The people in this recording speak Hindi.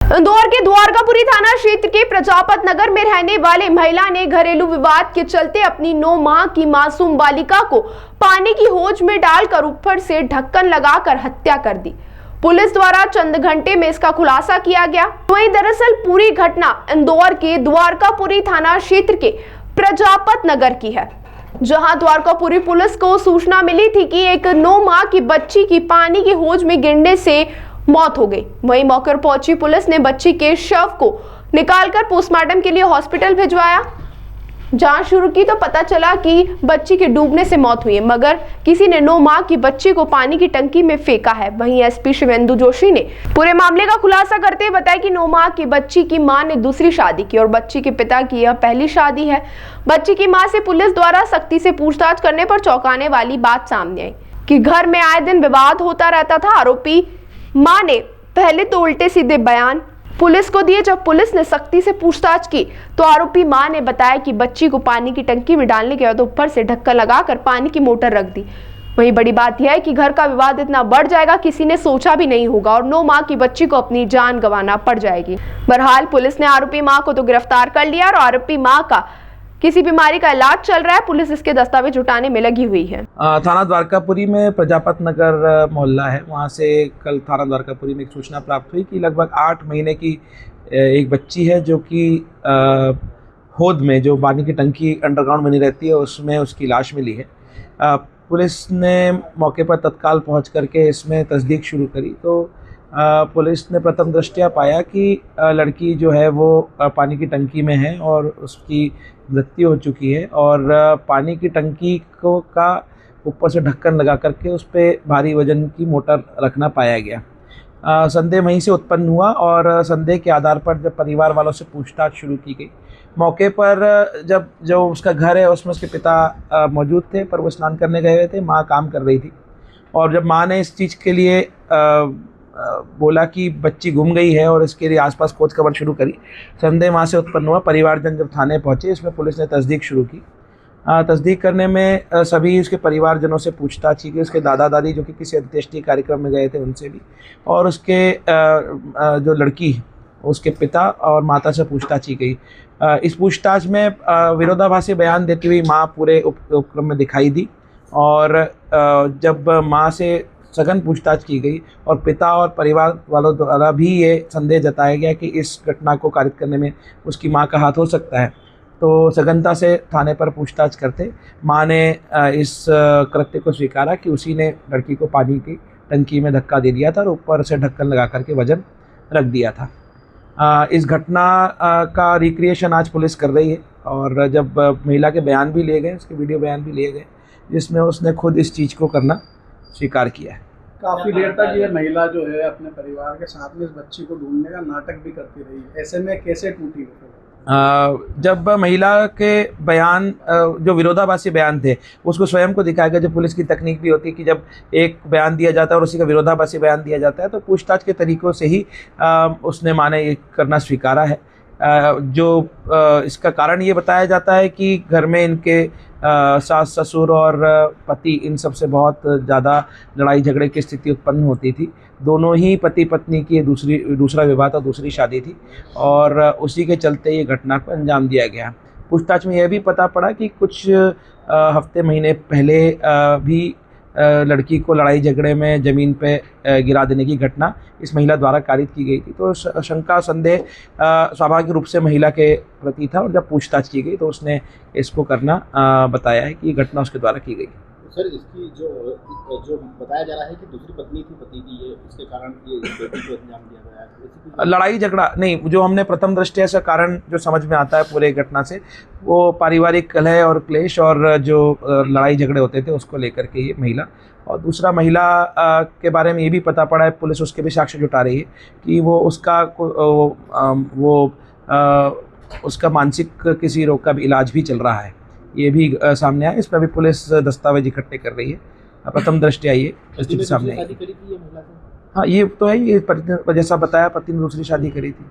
इंदौर के द्वारकापुरी थाना क्षेत्र के प्रजापत नगर में रहने वाले महिला ने घरेलू विवाद के चलते अपनी 9 माह की मासूम बालिका को पानी की हौज में डालकर ऊपर से ढक्कन लगाकर हत्या कर दी। पुलिस द्वारा चंद घंटे में इसका खुलासा किया गया। वहीं दरअसल पूरी घटना इंदौर के द्वारकापुरी थाना क्षेत्र के प्रजापत नगर की है, जहां द्वारकापुरी पुलिस को सूचना मिली थी कि एक 9 माह की बच्ची की पानी की हौज में गिरने से मौत हो गई। वहीं मौके पर पहुंची पुलिस ने बच्ची के शव को निकालकर पोस्टमार्टम के लिए हॉस्पिटल भिजवाया। जांच शुरू की तो पता चला कि बच्ची के डूबने से मौत हुई है, मगर किसी ने 9 माह की बच्ची को पानी की टंकी में फेंका है। वहीं एसपी शिवेंदु जोशी ने पूरे मामले का खुलासा करते हुए बताया कि 9 माह की बच्ची की मां ने दूसरी शादी की और बच्ची के पिता की यह पहली शादी है। बच्ची की मां से पुलिस द्वारा सख्ती से पूछताछ करने पर चौंकाने वाली बात सामने आई कि घर में आए दिन विवाद होता रहता था। आरोपी मां ने पहले तो उल्टे सीधे बयान पुलिस को दिए। जब पुलिस ने सख्ती से पूछताछ की तो आरोपी मां ने बताया कि बच्ची को पानी की टंकी में डालने के बाद ऊपर से ढक्कन लगाकर पानी की मोटर रख दी। वहीं बड़ी बात यह है कि घर का विवाद इतना बढ़ जाएगा किसी ने सोचा भी नहीं होगा और 9 माह की बच्ची को अपनी जान गंवाना पड़ जाएगी। बहरहाल पुलिस ने आरोपी मां को तो गिरफ्तार कर लिया और आरोपी मां का किसी बीमारी का इलाज चल रहा है। पुलिस इसके दस्तावेज जुटाने में लगी हुई है। थाना द्वारकापुरी में प्रजापत नगर मोहल्ला है, वहाँ से कल थाना द्वारकापुरी में एक सूचना प्राप्त हुई कि लगभग 8 महीने की एक बच्ची है जो कि हौद में जो पानी की टंकी अंडरग्राउंड बनी रहती है उसमें उसकी लाश मिली है। पुलिस ने मौके पर तत्काल पहुँच करके इसमें तस्दीक शुरू करी तो पुलिस ने प्रथम दृष्टया पाया कि लड़की जो है वो पानी की टंकी में है और उसकी मृत्यु हो चुकी है और पानी की टंकी को का ऊपर से ढक्कन लगा करके उस पर भारी वजन की मोटर रखना पाया गया। संदेह वहीं से उत्पन्न हुआ और संदेह के आधार पर जब परिवार वालों से पूछताछ शुरू की गई, मौके पर जब जो उसका घर है उसमें उसके पिता मौजूद थे, पर वो स्नान करने गए हुए थे, माँ काम कर रही थी। और जब माँ ने इस चीज़ के लिए बोला कि बच्ची गुम गई है और इसके लिए आसपास खोज खबर शुरू करी, संदेह वहाँ से उत्पन्न हुआ। परिवारजन जब थाने पहुँचे इसमें पुलिस ने तस्दीक शुरू की। तस्दीक करने में सभी उसके परिवारजनों से पूछताछ की, उसके दादा दादी जो कि किसी अंत्येष्टि कार्यक्रम में गए थे उनसे भी, और उसके जो लड़की उसके पिता और माता से पूछताछ की गई। इस पूछताछ में विरोधाभासी बयान देती हुई माँ पूरे उपक्रम में दिखाई दी और जब माँ से सघन पूछताछ की गई और पिता और परिवार वालों द्वारा भी ये संदेह जताया गया कि इस घटना को कारित करने में उसकी मां का हाथ हो सकता है, तो सघनता से थाने पर पूछताछ करते मां ने इस कृत्य को स्वीकारा कि उसी ने लड़की को पानी की टंकी में धक्का दे दिया था और ऊपर से ढक्कन लगा करके वजन रख दिया था। इस घटना का रिक्रिएशन आज पुलिस कर रही है और जब महिला के बयान भी लिए गए, उसके वीडियो बयान भी लिए गए, जिसमें उसने खुद इस चीज़ को करना स्वीकार किया है। काफ़ी देर तक ये महिला जो है अपने परिवार के साथ में इस बच्ची को ढूंढने का नाटक भी करती रही, ऐसे में कैसे टूटी? जब महिला के बयान जो विरोधाभासी बयान थे उसको स्वयं को दिखाया गया। जब पुलिस की तकनीक भी होती है कि जब एक बयान दिया जाता है और उसी का विरोधाभासी बयान दिया जाता है तो पूछताछ के तरीक़ों से ही उसने माने ये करना स्वीकारा है। जो इसका कारण ये बताया जाता है कि घर में इनके सास ससुर और पति इन सब से बहुत ज़्यादा लड़ाई झगड़े की स्थिति उत्पन्न होती थी। दोनों ही पति पत्नी की दूसरा विवाह था, दूसरी शादी थी और उसी के चलते ये घटना को अंजाम दिया गया। पूछताछ में यह भी पता पड़ा कि कुछ हफ्ते महीने पहले भी लड़की को लड़ाई झगड़े में ज़मीन पे गिरा देने की घटना इस महिला द्वारा कारित की गई थी। तो शंका संदेह स्वाभाविक रूप से महिला के प्रति था और जब पूछताछ की गई तो उसने इसको करना बताया है कि ये घटना उसके द्वारा की गई। सर, इसकी जो बताया जा रहा है कि दूसरी पत्नी थी पति की, ये इसके कारण ये बेटी को अंजाम दिया गया है। लड़ाई झगड़ा नहीं, जो हमने प्रथम दृष्टया से कारण जो समझ में आता है पूरे घटना से वो पारिवारिक कलह और क्लेश और जो लड़ाई झगड़े होते थे उसको लेकर के ये महिला। और दूसरा महिला के बारे में ये भी पता पड़ा है, पुलिस उसके भी साक्ष्य जुटा रही है कि वो उसका मानसिक किसी रोग का भी इलाज भी चल रहा है, ये भी सामने आया। इसमें भी पुलिस दस्तावेज इकट्ठे कर रही है। प्रथम दृष्टया ये स्थिति सामने आई। हाँ, ये तो है, ये जैसा बताया पति ने दूसरी शादी करी थी।